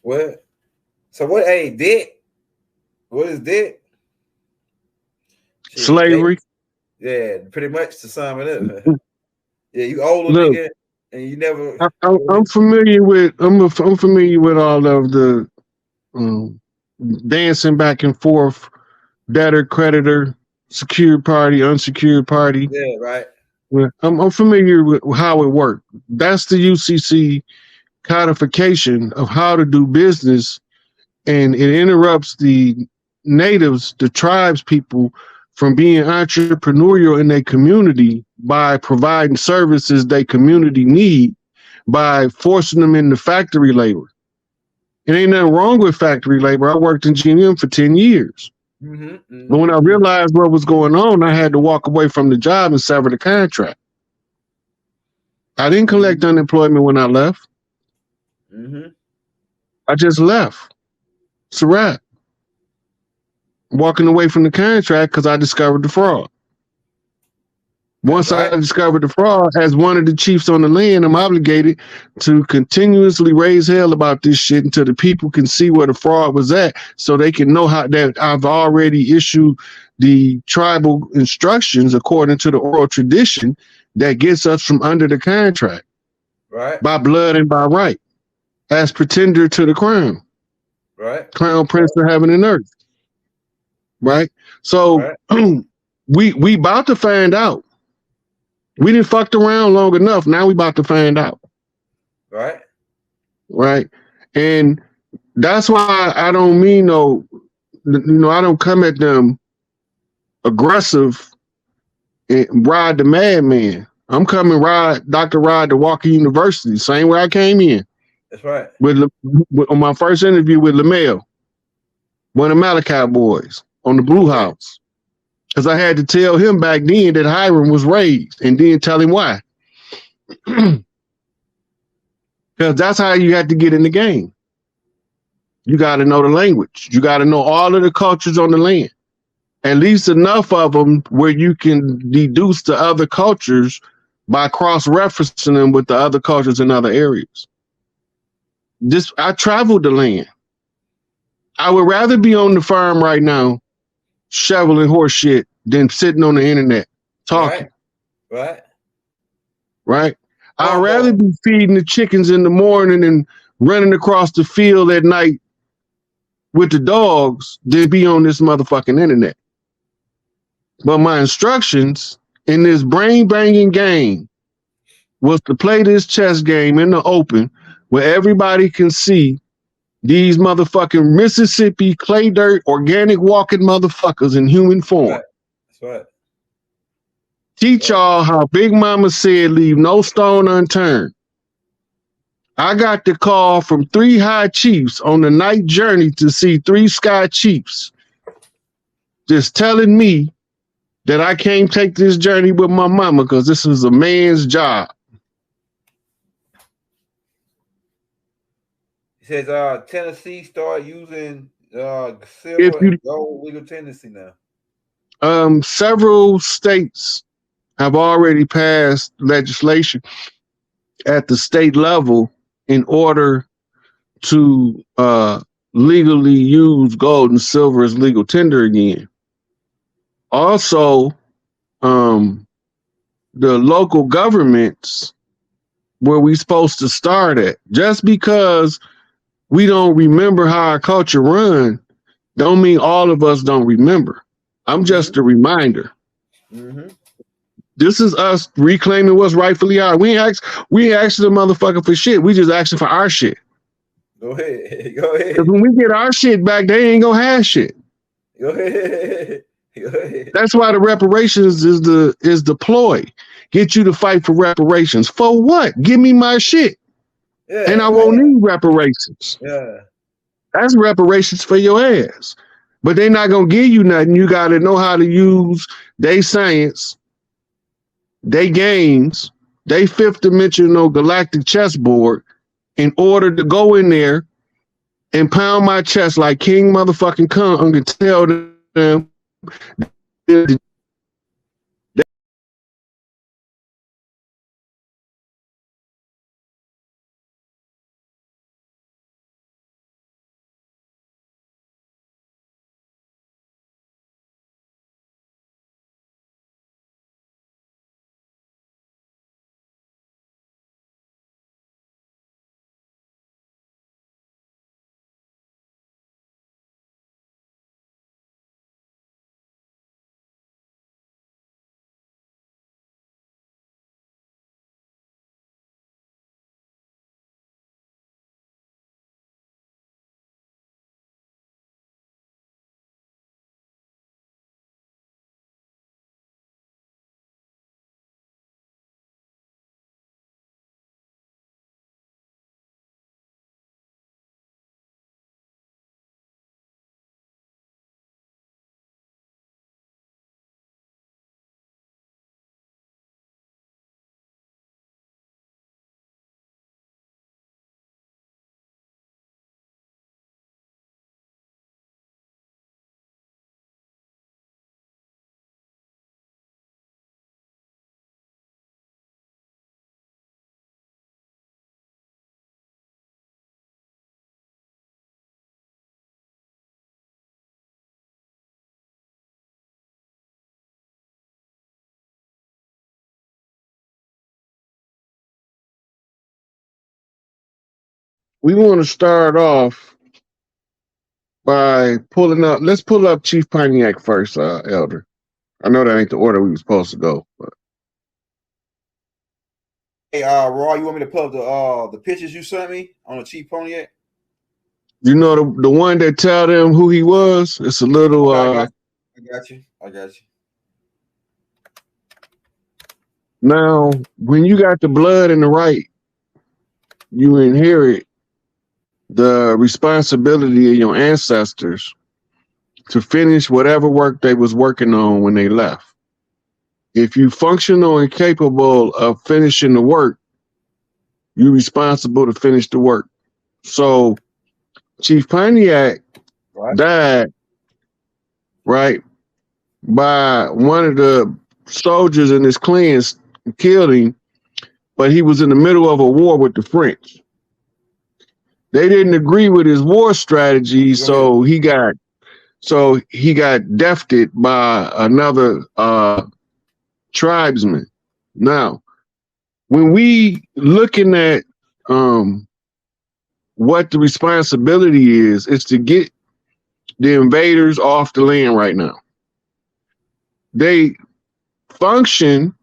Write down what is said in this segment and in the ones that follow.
What? So what? Hey, debt. What is debt? Shit, Slavery. yeah, pretty much to sum it up. Yeah, you old a Look, nigga and you never. I'm familiar with I'm familiar with all of the um, dancing back and forth, debtor, creditor, secured party, unsecured party. Yeah, right. Well, I'm familiar with how it worked. That's the UCC codification of how to do business, and it interrupts the natives, the tribes people, from being entrepreneurial in their community by providing services they community need by forcing them into factory labor. It ain't nothing wrong with factory labor. I worked in GM for 10 years. But when I realized what was going on, I had to walk away from the job and sever the contract. I didn't collect unemployment when I left. I just left. It's a wrap. Walking away from the contract because I discovered the fraud. Once I discovered the fraud, as one of the chiefs on the land, I'm obligated to continuously raise hell about this shit until the people can see where the fraud was at, so they can know how that I've already issued the tribal instructions according to the oral tradition that gets us from under the contract, right, by blood and by right, as pretender to the crown, right, crown prince of heaven and earth, right? So we about to find out. We didn't fucked around long enough. Now we about to find out. Right. Right. And that's why I don't mean no, I don't come at them aggressive and ride the madman. I'm coming ride Dr. Ride to Walker University, same way I came in. That's right. On my first interview with LaMel, one of the Malachi boys on the Blue House. Because I had to tell him back then that Hiram was raised and then tell him why. Because that's how you have to get in the game. You got to know the language. You got to know all of the cultures on the land. At least enough of them where you can deduce the other cultures by cross-referencing them with the other cultures in other areas. I traveled the land. I would rather be on the farm right now shoveling horse shit than sitting on the internet talking. Right? I'd rather be feeding the chickens in the morning and running across the field at night with the dogs than be on this motherfucking internet. But my instructions in this brain-banging game was to play this chess game in the open where everybody can see these motherfucking Mississippi clay dirt organic walking motherfuckers in human form. That's right. Teach y'all how Big Mama said leave no stone unturned. I got the call from 3 high chiefs on the night journey to see 3 sky chiefs just telling me that I can't take this journey with my mama because this is a man's job. It says Tennessee start using silver and gold legal tendency now. Several states have already passed legislation at the state level in order to legally use gold and silver as legal tender again. Also, the local governments where we supposed to start at, just because we don't remember how our culture run, don't mean all of us don't remember. I'm just a reminder. This is us reclaiming what's rightfully ours. We ain't asking the motherfucker for shit. We just asking for our shit. Go ahead. Go ahead. Because when we get our shit back, they ain't gonna have shit. Go ahead. Go ahead. That's why the reparations is the ploy. Get you to fight for reparations. For what? Give me my shit. Yeah, and I won't need reparations. Yeah. That's reparations for your ass. But they're not gonna give you nothing. You gotta know how to use their science, they games, they fifth dimensional galactic chessboard in order to go in there and pound my chest like King motherfucking Kong and tell them we want to start off by pulling up. Let's pull up Chief Pontiac first, Elder. I know that ain't the order we were supposed to go, but. Hey, Raw, you want me to pull up the pictures you sent me on the Chief Pontiac? You know the one that tell them who he was? It's a little I got you. Now, when you got the blood in the right, you inherit the responsibility of your ancestors to finish whatever work they was working on when they left. If you functional and capable of finishing the work, you're responsible to finish the work. So Chief Pontiac died, right, by one of the soldiers in his clans killed him, but he was in the middle of a war with the French. They didn't agree with his war strategy, so he got defted by another tribesman. Now, when we looking at what the responsibility is to get the invaders off the land right now. They function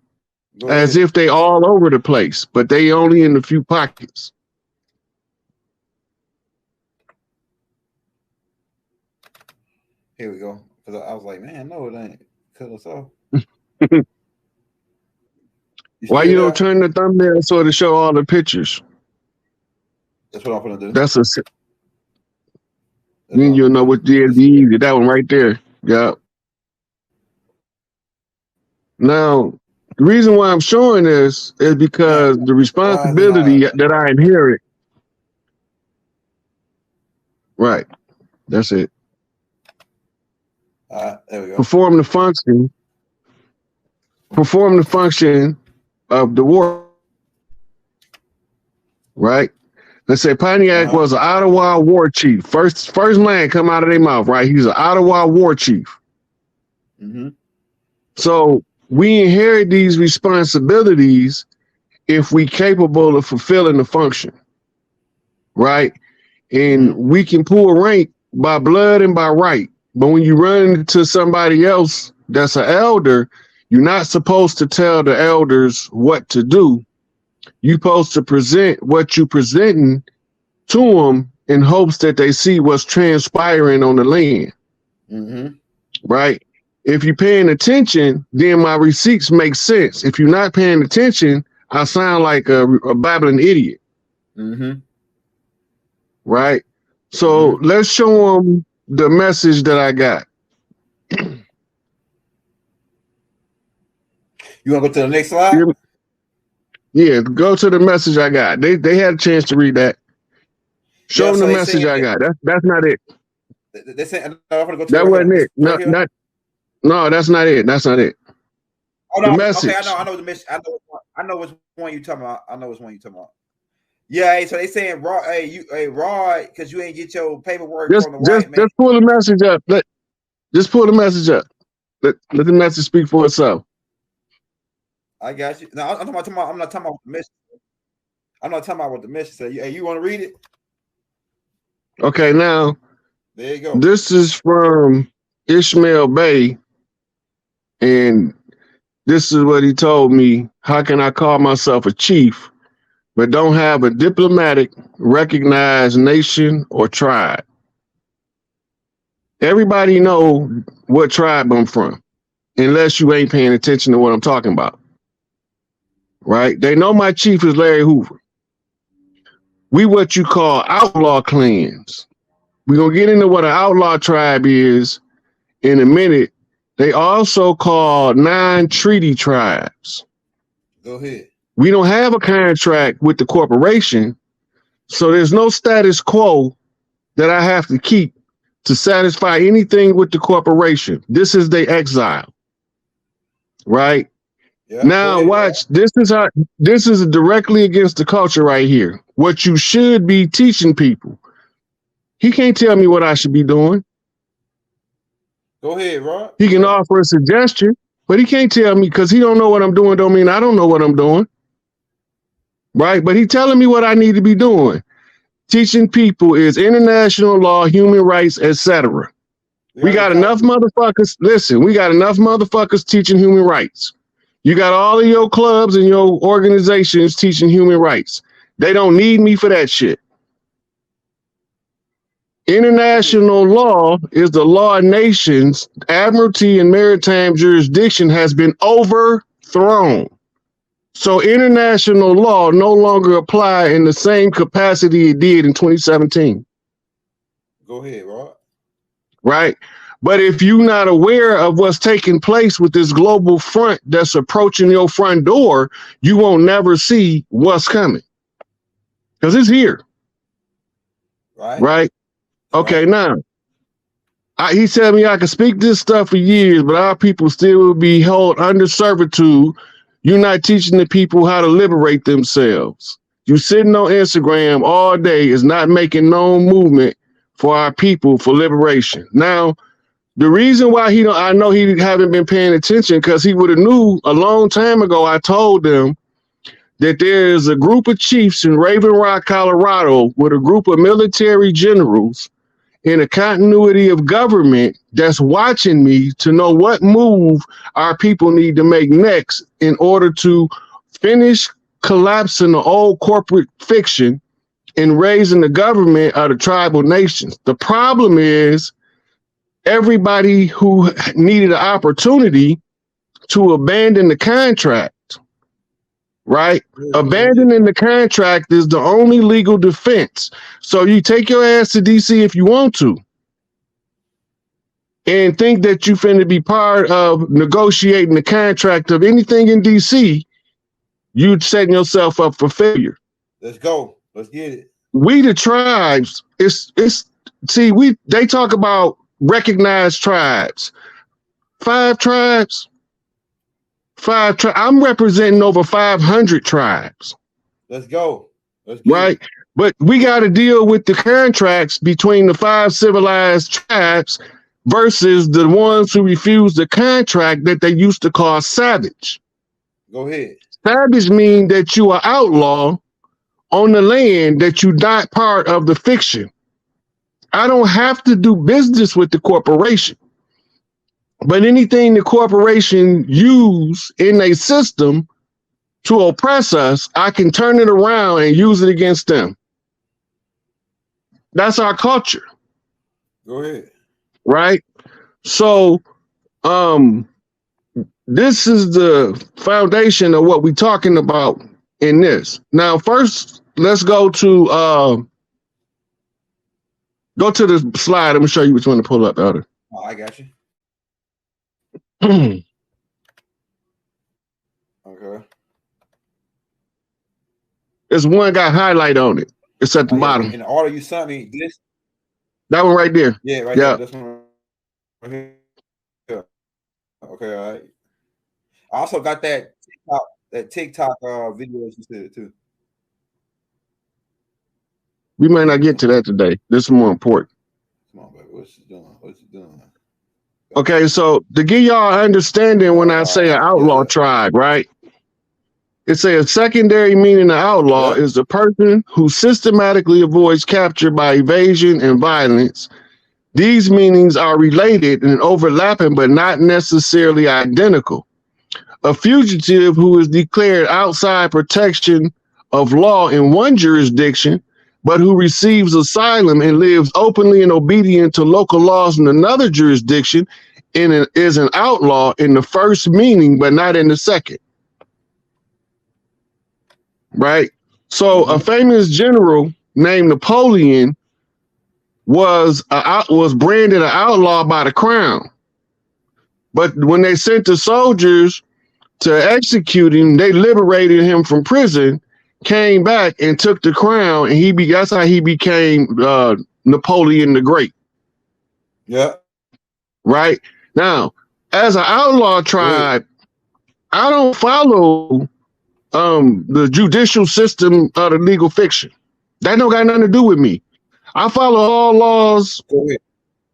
as if they all over the place, but they only in a few pockets. Here we go. Because I was like, man, no, it ain't. Cut us off. Why you don't turn the thumbnail so to show all the pictures? That's what I'm gonna do. Then you'll know what the easy. That one right there. Yeah. Now, the reason why I'm showing this is because the responsibility that I inherit. Right. That's it. There we go. Perform the function of the war. Right? Let's say Pontiac was an Ottawa war chief. First line come out of their mouth, right? He's an Ottawa war chief. Mm-hmm. So we inherit these responsibilities if we capable of fulfilling the function, right? And we can pull rank by blood and by right. But when you run into somebody else that's an elder, you're not supposed to tell the elders what to do. You're supposed to present what you're presenting to them in hopes that they see what's transpiring on the land. Mm-hmm. Right? If you're paying attention, then my receipts make sense. If you're not paying attention, I sound like a babbling idiot. Mm-hmm. Right? So let's show them the message that I got. You want to go to the next slide? Yeah, go to the message I got. They had a chance to read that. Show them the message I got. That's not it. They say I'm gonna go to that wasn't it. No, that's not it. That's not it. Oh, no, the message. Okay, I know the message. I know which one you talking about. Yeah, hey, so they saying Rod, Rod, because you ain't get your paperwork from the white man. Just pull the message up. Just pull the message up. Let the message speak for itself. I got you. No, I'm not talking about the message. I'm not talking about what the message said. Hey, you want to read it? Okay, now there you go. This is from Ishmael Bey, and this is what he told me. How can I call myself a chief, but don't have a diplomatic, recognized nation or tribe? Everybody know what tribe I'm from, unless you ain't paying attention to what I'm talking about. Right? They know my chief is Larry Hoover. We what you call outlaw clans. We're going to get into what an outlaw tribe is in a minute. They also call non-treaty tribes. Go ahead. We don't have a contract with the corporation, so there's no status quo that I have to keep to satisfy anything with the corporation. This is the Exile. Right? Yeah, now watch, this is directly against the culture right here. What you should be teaching people. He can't tell me what I should be doing. Go ahead, Rod. He can offer a suggestion, but he can't tell me because he don't know what I'm doing. Don't mean I don't know what I'm doing. Right? But he telling me what I need to be doing. teaching people is international law, human rights, etc. We got enough motherfuckers. Listen, we got enough motherfuckers teaching human rights. You got all of your clubs and your organizations teaching human rights. They don't need me for that shit. International law is the law of nations. Admiralty and maritime jurisdiction has been overthrown. So international law no longer apply in the same capacity it did in 2017. Go ahead, Rod. Right? But if you're not aware of what's taking place with this global front that's approaching your front door, you won't never see what's coming. Because it's here. Right? Okay, now, he said me I could speak this stuff for years, but our people still will be held under servitude. You're not teaching the people how to liberate themselves. You sitting on Instagram all day is not making no movement for our people for liberation. Now, the reason why I know he haven't been paying attention because he would have knew a long time ago. I told them that there is a group of chiefs in Raven Rock, Colorado, with a group of military generals in a continuity of government that's watching me to know what move our people need to make next in order to finish collapsing the old corporate fiction and raising the government of the tribal nations. The problem is everybody who needed an opportunity to abandon the contract, right? Abandoning the contract is the only legal defense. So you take your ass to DC if you want to and think that you finna be part of negotiating the contract of anything in DC, you setting yourself up for failure. Let's go. Let's get it. We the tribes, they talk about recognized tribes. 5 tribes. I'm representing over 500 tribes. Let's go. Right? But we got to deal with the contracts between the 5 civilized tribes versus the ones who refuse the contract that they used to call savage. Go ahead. Savage mean that you are outlaw on the land that you're not part of the fiction. I don't have to do business with the corporation. But anything the corporation use in a system to oppress us, I can turn it around and use it against them. That's our culture. Go ahead. Right? So this is the foundation of what we're talking about in this. Now, first, let's go to the slide. I'm gonna show you which one to pull up, Elder. Oh, I got you. Okay. There's one got highlight on it. It's at the bottom. In the order you sent me, this. That one right there. Yeah, right there. This one right here. Yeah. Okay, all right. I also got that TikTok video you said too. We might not get to that today. This is more important. Come on, baby. What's she doing? Okay, so to give y'all understanding when I say an outlaw tribe, right? It's a secondary meaning of outlaw is the person who systematically avoids capture by evasion and violence. These meanings are related and overlapping, but not necessarily identical. A fugitive who is declared outside protection of law in one jurisdiction, but who receives asylum and lives openly and obedient to local laws in another jurisdiction is an outlaw in the first meaning, but not in the second. Right? So a famous general named Napoleon was branded an outlaw by the crown. But when they sent the soldiers to execute him, they liberated him from prison, came back and took the crown, and that's how he became Napoleon the Great. Yeah. Right? Now, as an outlaw tribe, I don't follow the judicial system of the legal fiction. That don't got nothing to do with me. I follow all laws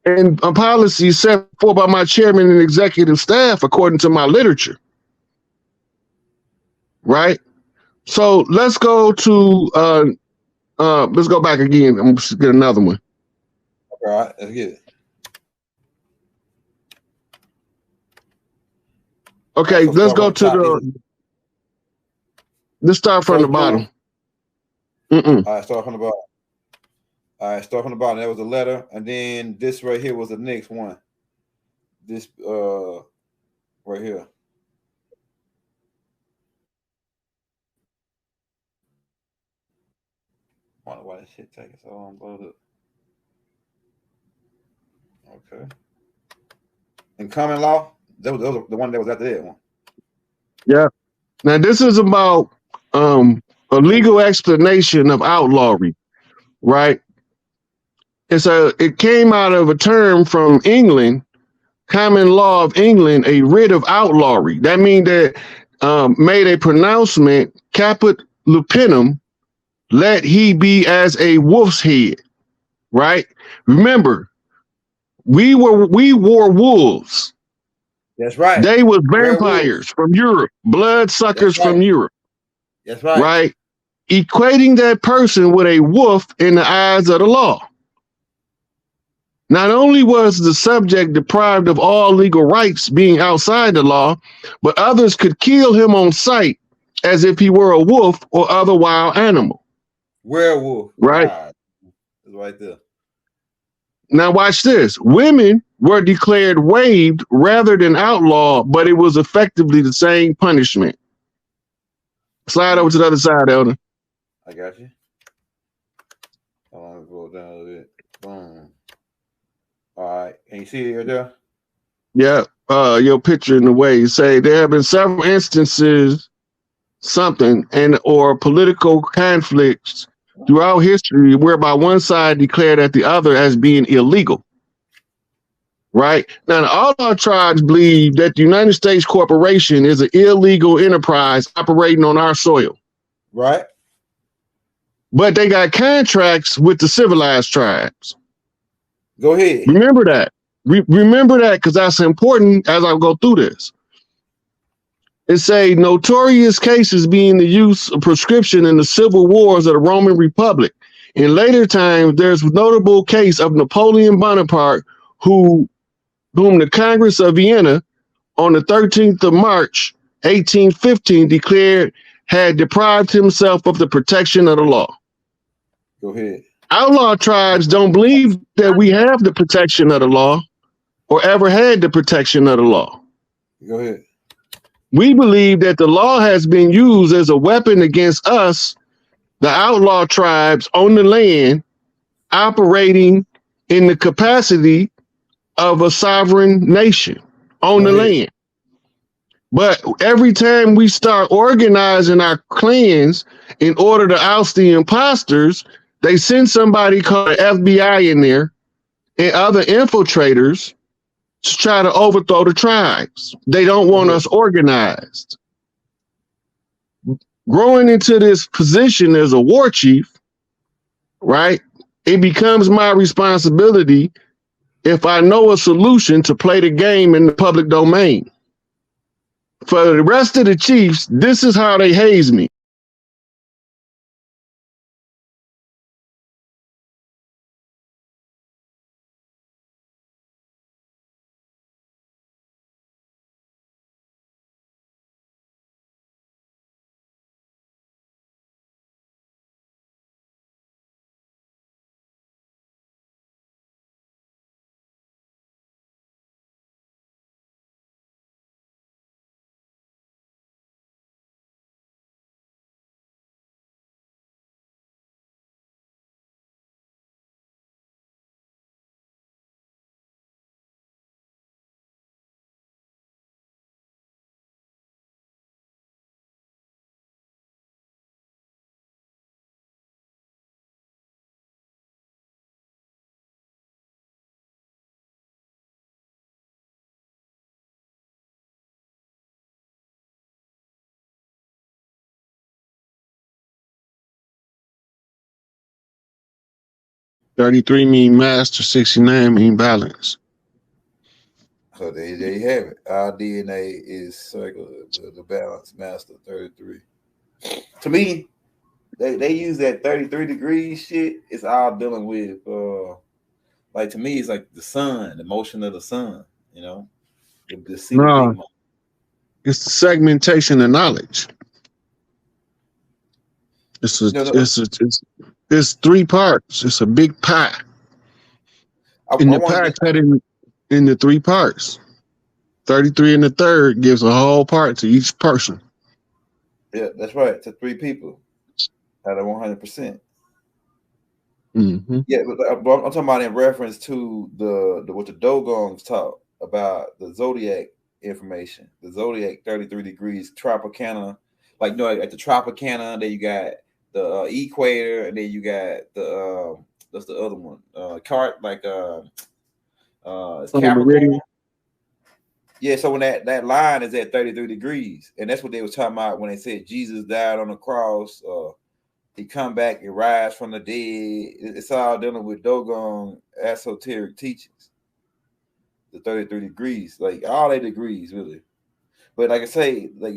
and policies set forth by my chairman and executive staff according to my literature. Right? So let's go to Let's go back again. I'm gonna get another one. All right, let's get it. Okay, let's go to the. Let's start from the bottom. All right, start from the bottom. All right, start from the bottom. That was a letter, and then this right here was the next one. This right here. I wonder why this shit taking so long to load up. Okay. And common law, that was the one that was after that one. Yeah. Now this is about a legal explanation of outlawry, right? It came out of a term from England, common law of England, a writ of outlawry. That means that made a pronouncement, caput lupinum, let he be as a wolf's head, right? Remember, we wore wolves. That's right. They were vampires from Europe, bloodsuckers from Europe. That's right. Right? Equating that person with a wolf in the eyes of the law. Not only was the subject deprived of all legal rights being outside the law, but others could kill him on sight as if he were a wolf or other wild animal. Werewolf. Right? It's right there. Now watch this. Women were declared waived rather than outlawed, but it was effectively the same punishment. Slide over to the other side, Elder. I got you. I want to go down a little bit. Boom. All right. Can you see it there? Yeah. Your picture in the way. You say there have been several instances, or political conflicts throughout history whereby one side declared at the other as being illegal. Right? Now, the Outlaw tribes believe that the United States Corporation is an illegal enterprise operating on our soil. Right. But they got contracts with the civilized tribes. Go ahead. Remember that. Remember that, because that's important as I go through this. It's a notorious cases being the use of prescription in the civil wars of the Roman Republic. In later times, there's a notable case of Napoleon Bonaparte, whom the Congress of Vienna on the 13th of March, 1815, declared had deprived himself of the protection of the law. Go ahead. Outlaw tribes don't believe that we have the protection of the law or ever had the protection of the law. Go ahead. We believe that the law has been used as a weapon against us, the outlaw tribes on the land, operating in the capacity of a sovereign nation on the land. But every time we start organizing our clans in order to oust the imposters, they send somebody called the FBI in there and other infiltrators to try to overthrow the tribes. They don't want us organized. Growing into this position as a war chief, right, it becomes my responsibility, if I know a solution, to play the game in the public domain. For the rest of the chiefs, this is how they haze me. $33 mean master, 69 mean balance. So there you have it. Our DNA is circular, the balance master 33. To me, they use that 33 degrees shit. It's all dealing with like to me, it's like the sun, the motion of the sun. You know, the see the No, big. it's the segmentation of knowledge. It's it's 3 parts. It's a big pie. And the pie cut into 3 parts. 33 and a third gives a whole part to each person. Yeah, that's right. To 3 people out of 100%. Mm-hmm. Yeah, but I'm talking about in reference to the what the Dogons taught about the zodiac information. The zodiac 33 degrees Tropicana, like at the Tropicana, then you got the equator, and then you got the what's the other one? It's Capricorn. Yeah, so when that line is at 33 degrees, and that's what they was talking about when they said Jesus died on the cross, he come back and rise from the dead. It's all dealing with Dogon esoteric teachings. The 33 degrees, like all 8 degrees, really. But like I say, like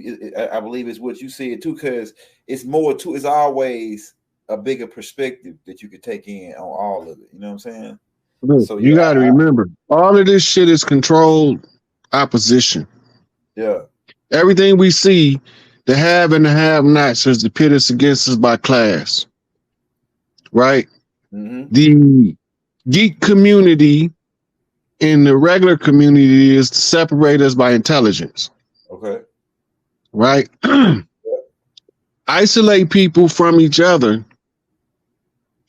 I believe it's what you said too, because it's more to. It's always a bigger perspective that you could take in on all of it. You know what I'm saying? Look, so you got to remember, all of this shit is controlled opposition. Yeah. Everything we see, the have and the have-nots, is to pit us against us by class. Right? Mm-hmm. The geek community and the regular community is to separate us by intelligence. Okay. Right? Isolate people from each other,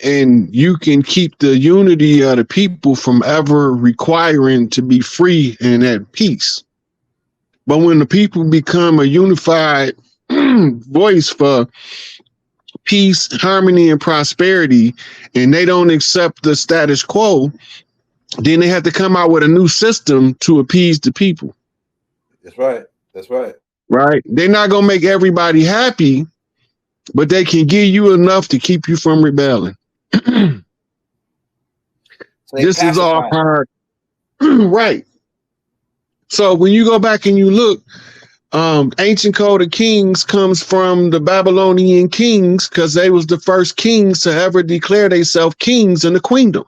and you can keep the unity of the people from ever requiring to be free and at peace. But when the people become a unified voice for peace, harmony, and prosperity, and they don't accept the status quo, then they have to come out with a new system to appease the people. That's right. That's right. Right? They're not going to make everybody happy, but they can give you enough to keep you from rebelling. So this is all part. Right. So when you go back and you look, ancient code of kings comes from the Babylonian kings, because they was the first kings to ever declare themselves kings in the queendom.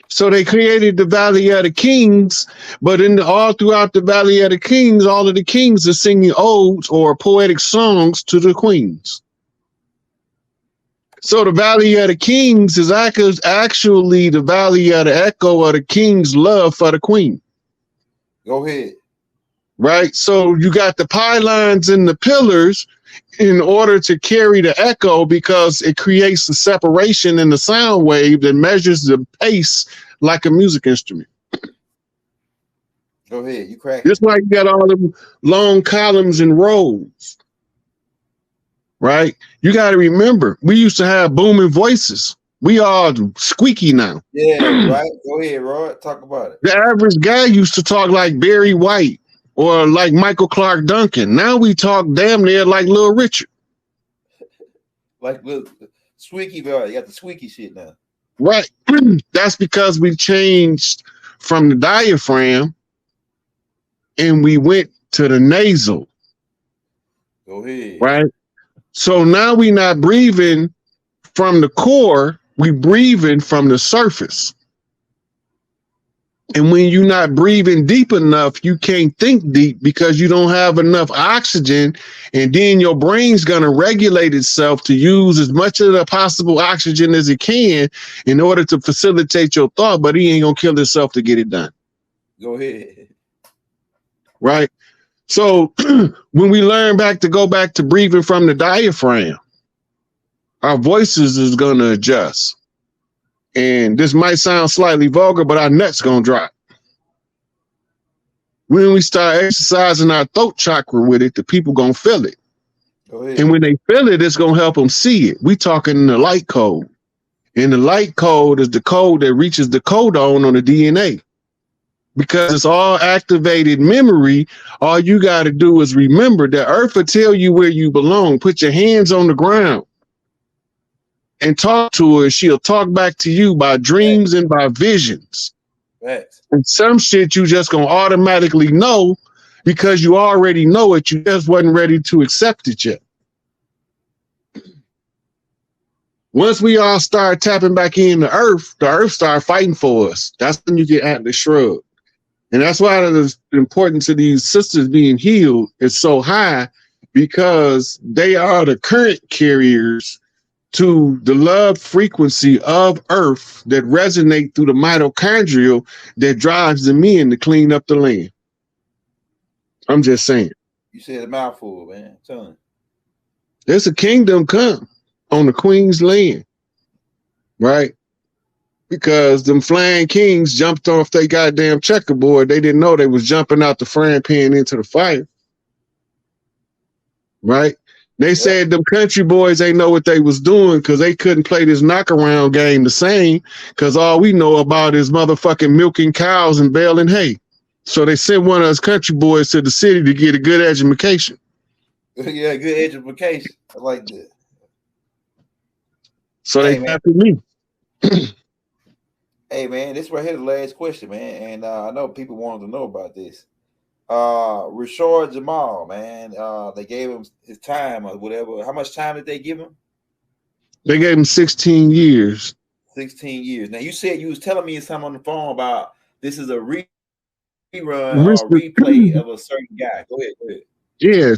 So they created the Valley of the Kings, but all throughout the Valley of the Kings, all of the kings are singing odes or poetic songs to the queens. So the Valley of the Kings is actually the Valley of the echo of the king's love for the queen. Go ahead. Right? So you got the pylons and the pillars in order to carry the echo, because it creates a separation in the sound wave that measures the pace like a music instrument. Go ahead. You crack. That's why you got all them long columns and rows. Right? You got to remember, we used to have booming voices. We all squeaky now. Yeah, right. Go ahead, Rod. Talk about it. The average guy used to talk like Barry White or like Michael Clark Duncan. Now we talk damn near like Little Richard. Like little squeaky, bro. You got the squeaky shit now. Right. That's because we changed from the diaphragm and we went to the nasal. Go ahead. Right. So now we're not breathing from the core, we breathing from the surface. And when you're not breathing deep enough, you can't think deep because you don't have enough oxygen. And then your brain's going to regulate itself to use as much of the possible oxygen as it can in order to facilitate your thought, but he ain't going to kill himself to get it done. Go ahead. Right? So when we learn to go back to breathing from the diaphragm, our voices is going to adjust. And this might sound slightly vulgar, but our nuts going to drop. When we start exercising our throat chakra with it, the people going to feel it. Go ahead. And when they feel it, it's going to help them see it. We talking in the light code. And the light code is the code that reaches the codon on the DNA. Because it's all activated memory, all you got to do is remember that Earth will tell you where you belong. Put your hands on the ground and talk to her. She'll talk back to you by dreams and by visions. Right. And some shit you just going to automatically know because you already know it. You just wasn't ready to accept it yet. Once we all start tapping back in the earth start fighting for us. That's when you get Atlas Shrugged. And that's why the importance of these sisters being healed is so high, because they are the current carriers to the love frequency of earth that resonate through the mitochondrial that drives them in to clean up the land. I'm just saying. You said a mouthful, man. I'm telling you. There's a kingdom come on the Queen's land, right? Because them flying kings jumped off their goddamn checkerboard. They didn't know they was jumping out the frying pan into the fire. Right? They said them country boys ain't know what they was doing because they couldn't play this knockaround game the same, because all we know about is motherfucking milking cows and baling hay. So they sent one of us country boys to the city to get a good education. Yeah, good education. I like that. So they tapped me. Hey man, this right here the last question, man, and I know people wanted to know about this. Rashard Jamal, man, they gave him his time or whatever. How much time did they give him? They gave him 16 years. 16 years. Now you said you was telling me something on the phone about this is a rerun or a replay of a certain guy. Go ahead. Yeah,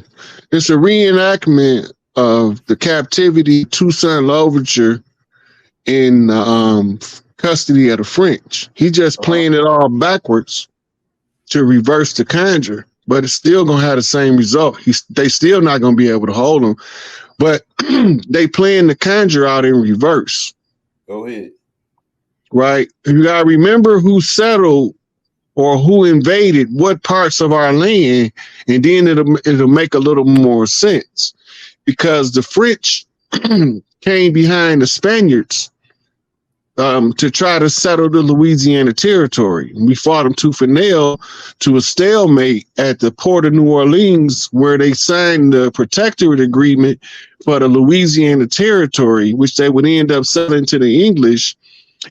it's a reenactment of the captivity Toussaint Louverture in custody of the French. He just playing it all backwards to reverse the conjure, but it's still gonna have the same result. They still not gonna be able to hold him, but they playing the conjure out in reverse. Go ahead. Right? You gotta remember who settled or who invaded what parts of our land, and then it'll make a little more sense, because the French came behind the Spaniards to try to settle the Louisiana territory. We fought them tooth and nail to a stalemate at the port of New Orleans, where they signed the protectorate agreement for the Louisiana territory, which they would end up selling to the English.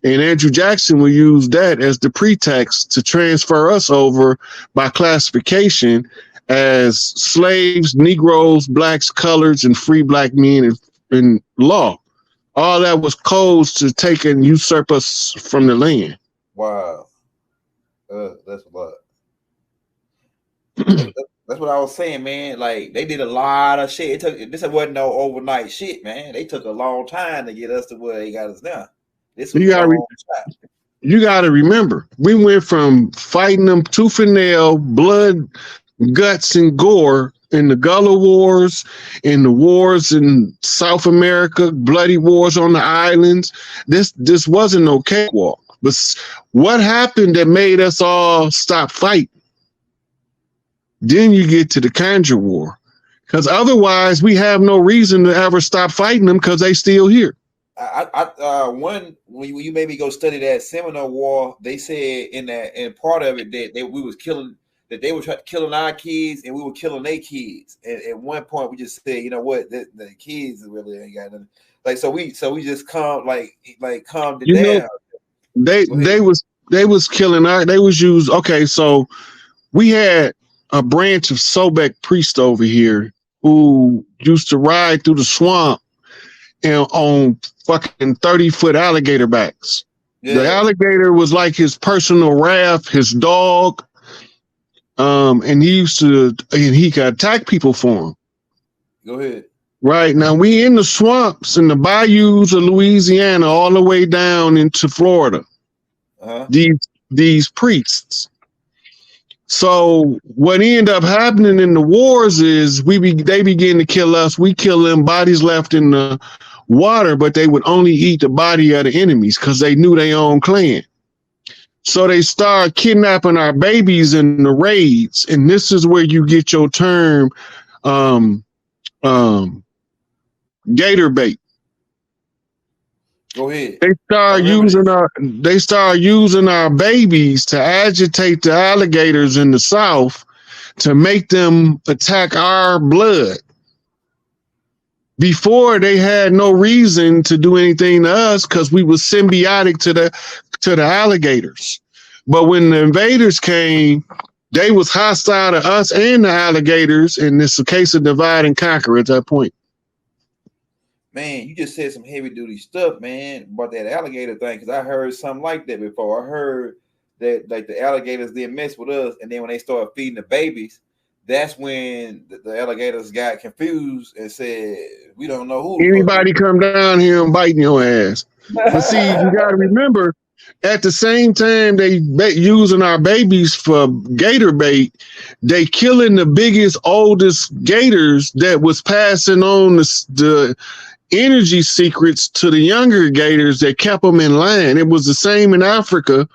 And Andrew Jackson would use that as the pretext to transfer us over by classification as slaves, Negroes, blacks, coloreds, and free black men in law. All that was codes to take and usurp us from the land. Wow. That's a lot. That's what I was saying, man. Like, they did a lot of shit. This wasn't no overnight shit, man. They took a long time to get us to where they got us now. This was you got to remember, we went from fighting them tooth and nail, blood, guts, and gore in the Gullah Wars, in the wars in South America, bloody wars on the islands. This wasn't no cakewalk. But what happened that made us all stop fighting? Then you get to the Conjure War, because otherwise we have no reason to ever stop fighting them, because they still here. When you made me go study that Seminole War, they said in part of it that we was killing. That they were killing our kids and we were killing their kids. And at one point, we just said, you know what, the kids really ain't got nothing. Like, so we just calmed calmed it down. They was killing they was used. Okay, so we had a branch of Sobek priest over here who used to ride through the swamp and on fucking 30-foot alligator backs. Yeah. The alligator was like his personal raft, his dog. And he could attack people for him. Go ahead. Right now, we in the swamps and the bayous of Louisiana, all the way down into Florida. These priests. So what ended up happening in the wars is they begin to kill us. We kill them. Bodies left in the water, but they would only eat the body of the enemies because they knew their own clan. So they start kidnapping our babies in the raids, and this is where you get your term, gator bait. Go ahead. They start using our babies to agitate the alligators in the South to make them attack our blood. Before, they had no reason to do anything to us because we were symbiotic to the alligators. But when the invaders came, they was hostile to us and the alligators, and it's a case of divide and conquer at that point. man, you just said some heavy duty stuff, man, about that alligator thing. Because I heard something like that before. I heard that like the alligators didn't mess with us, and then when they started feeding the babies, that's when the alligators got confused and said, "We don't know who." Anybody come down here and biting your ass. But see, you got to remember, at the same time they using our babies for gator bait, they killing the biggest, oldest gators that was passing on the energy secrets to the younger gators that kept them in line. It was the same in Africa,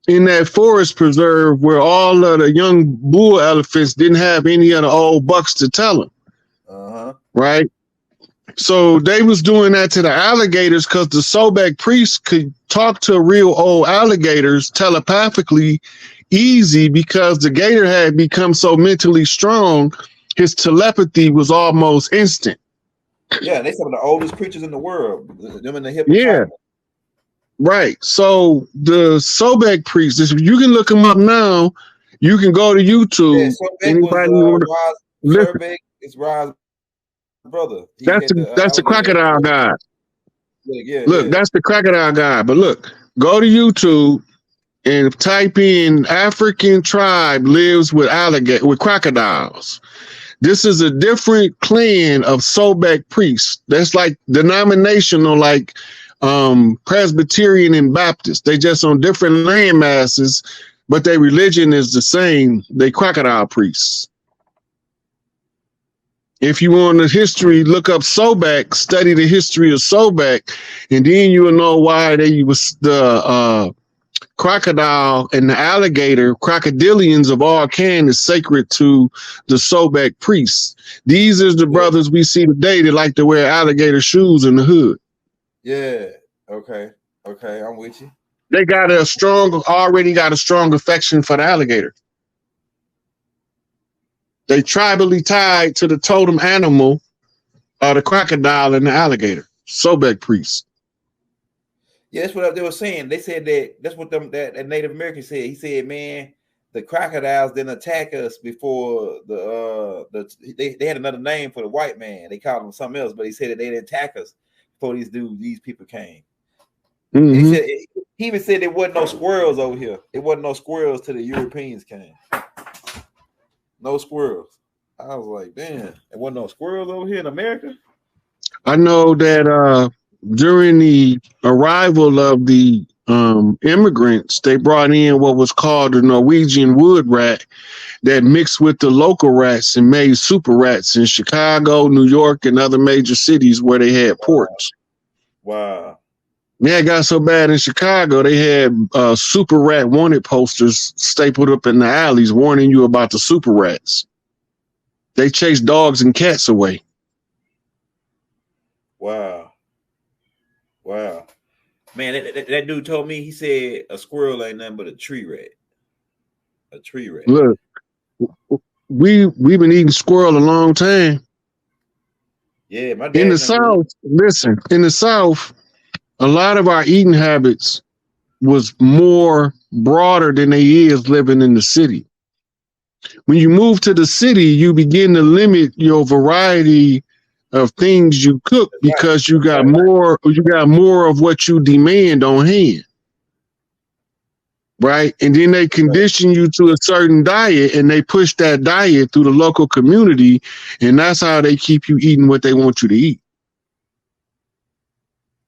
in that forest preserve where all of the young bull elephants didn't have any of the old bucks to tell them. Right? So they was doing that to the alligators because the Sobek priests could talk to real old alligators telepathically easy because the gator had become so mentally strong, his telepathy was almost instant. Yeah, they some of the oldest creatures in the world. Them in the hip. Yeah. Right. So the Sobek priests, you can look them up now. You can go to YouTube. Yeah, anybody Sobek is Rod's brother. That's the crocodile guy. Look, that's the crocodile guy. But look, go to YouTube and type in African tribe lives with crocodiles. This is a different clan of Sobek priests. That's like denominational, like Presbyterian and Baptist. They just on different land masses, but their religion is the same. They crocodile priests. If you want the history, look up Sobek, study the history of Sobek, and then you will know why they was the crocodile and the alligator, crocodilians of all kind, is sacred to the Sobek priests. These are the brothers we see today that like to wear alligator shoes in the hood. Yeah. Okay, I'm with you. They already got a strong affection for the alligator. They tribally tied to the totem animal, the crocodile and the alligator. Sobek priests. Yeah, that's what they were saying. They said that's what that Native American said. He said, man, the crocodiles didn't attack us before they had another name for the white man. They called them something else, but he said that they didn't attack us before these people came. Mm-hmm. He even said there wasn't no squirrels over here. It wasn't no squirrels till the Europeans came. No squirrels. I was like, damn, there wasn't no squirrels over here in America. I know that during the arrival of the immigrants, they brought in what was called the Norwegian wood rat that mixed with the local rats and made super rats in Chicago, New York, and other major cities where they had ports. Wow. Yeah, it got so bad in Chicago, they had super rat wanted posters stapled up in the alleys warning you about the super rats. They chased dogs and cats away. Wow. Man, that dude told me, he said a squirrel ain't nothing but a tree rat. A tree rat. Look, we've been eating squirrel a long time. Yeah, my dad. In the South, listen, in the South, a lot of our eating habits was more broader than they is living in the city. When you move to the city, you begin to limit your variety of things you cook because you got more of what you demand on hand. Right? And then they condition you to a certain diet and they push that diet through the local community, and that's how they keep you eating what they want you to eat.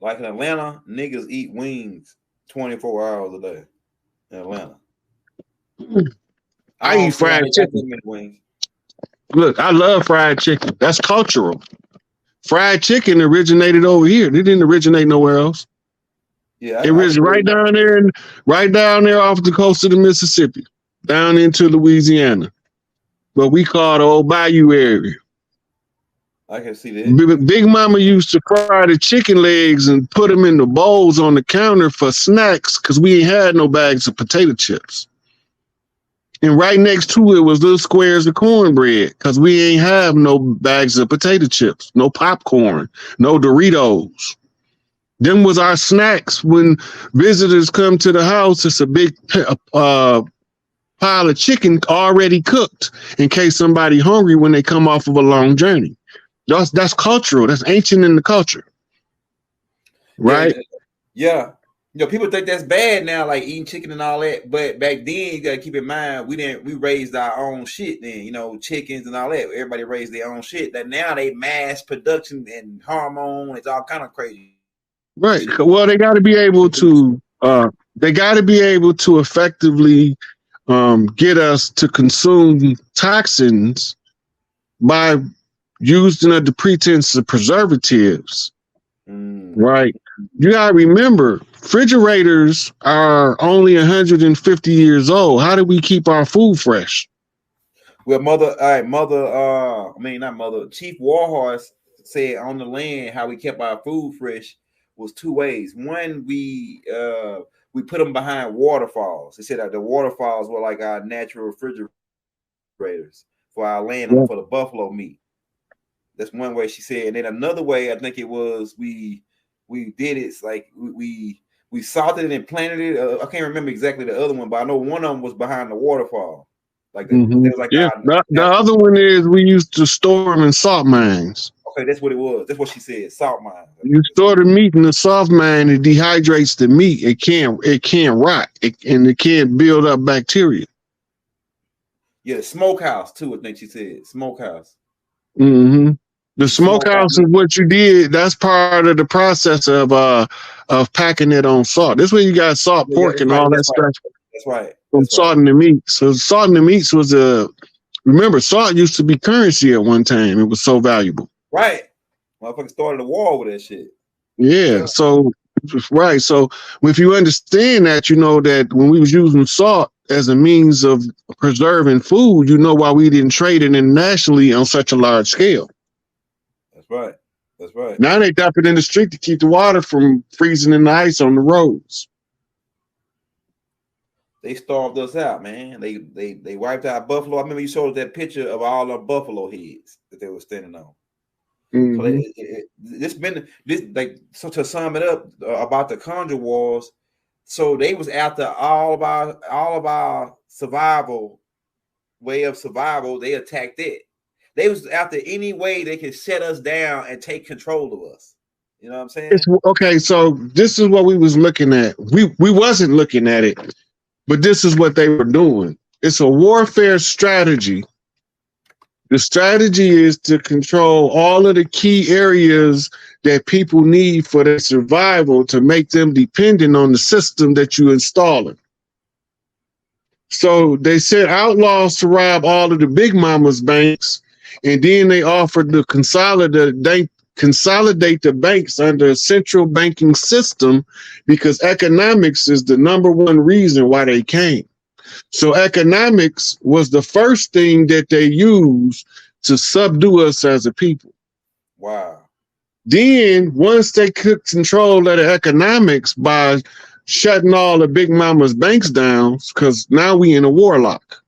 Like in Atlanta, niggas eat wings 24 hours a day. In Atlanta. I eat fried chicken. Look, I love fried chicken. That's cultural. Fried chicken originated over here. It didn't originate nowhere else. Yeah, it was right down there off the coast of the Mississippi, down into Louisiana, what we call the old bayou area. I can see that. Big Mama used to fry the chicken legs and put them in the bowls on the counter for snacks because we ain't had no bags of potato chips. And right next to it was little squares of cornbread because we ain't have no bags of potato chips, no popcorn, no Doritos. Them was our snacks when visitors come to the house. It's a big pile of chicken already cooked in case somebody hungry when they come off of a long journey. That's cultural. That's ancient in the culture, right? Yeah. You know, people think that's bad now, like eating chicken and all that. But back then, you gotta keep in mind, we raised our own shit then, you know, chickens and all that. Everybody raised their own shit. That now they mass production and hormone, it's all kind of crazy. Right. Well, they gotta be able to effectively get us to consume toxins by using under the pretense of preservatives. Right. You gotta remember, refrigerators are only 150 years old. How do we keep our food fresh? Well, Chief Warhorse said on the land how we kept our food fresh was two ways. One, we put them behind waterfalls. They said that the waterfalls were like our natural refrigerators for our land and for the buffalo meat. That's one way she said. And then another way, I think it was we did it like we salted it and planted it. I can't remember exactly the other one, but I know one of them was behind the waterfall. Like, it was like the other one is we used to store them in salt mines. Okay, that's what it was. That's what she said. Salt mines. You store the meat in the salt mine, it dehydrates the meat. It can't rot, and it can't build up bacteria. Yeah, smokehouse too. I think she said smokehouse. The smokehouse is what you did. That's part of the process of packing it on salt. This way you got salt pork and all that stuff. That's right. From salting the meat. So salting the meats was remember, salt used to be currency at one time. It was so valuable. Right. Motherfucker started a war with that shit. Yeah. So right. So if you understand that, you know that when we was using salt as a means of preserving food, you know why we didn't trade it internationally on such a large scale. That's right. That's right. Now they dump it in the street to keep the water from freezing in the ice on the roads. They starved us out, man. They wiped out buffalo. I remember you showed that picture of all the buffalo heads that they were standing on. So to sum it up about the Conjure Wars, so they was after all of our survival way of survival. They attacked it. They was after any way they could shut us down and take control of us. You know what I'm saying? Okay, so this is what we was looking at. We wasn't looking at it. But this is what they were doing. It's a warfare strategy. The strategy is to control all of the key areas that people need for their survival to make them dependent on the system that you're installing. So they sent outlaws to rob all of the big mama's banks, and then they offered to consolidate the banks under a central banking system because economics is the number one reason why they came. So economics was the first thing that they used to subdue us as a people. Wow. Then once they took control of the economics by shutting all the big mama's banks down, because now we in a warlock,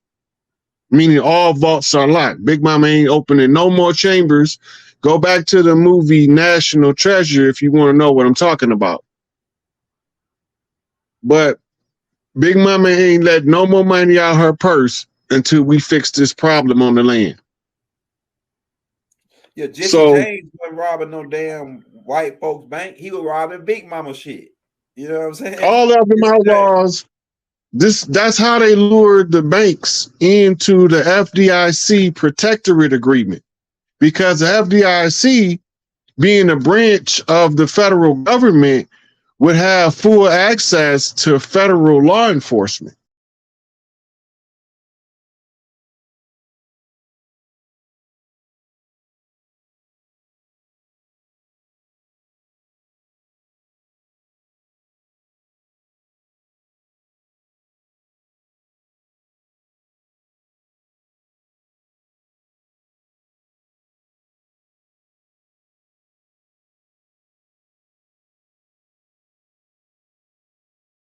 meaning all vaults are locked. Big mama ain't opening no more chambers. Go back to the movie National Treasure if you want to know what I'm talking about. But Big Mama ain't let no more money out her purse until we fix this problem on the land. Yeah, Jesse James wasn't robbing no damn white folks' bank. He was robbing Big Mama shit. You know what I'm saying? All of them outlaws. That's how they lured the banks into the FDIC protectorate agreement. Because the FDIC, being a branch of the federal government, would have full access to federal law enforcement.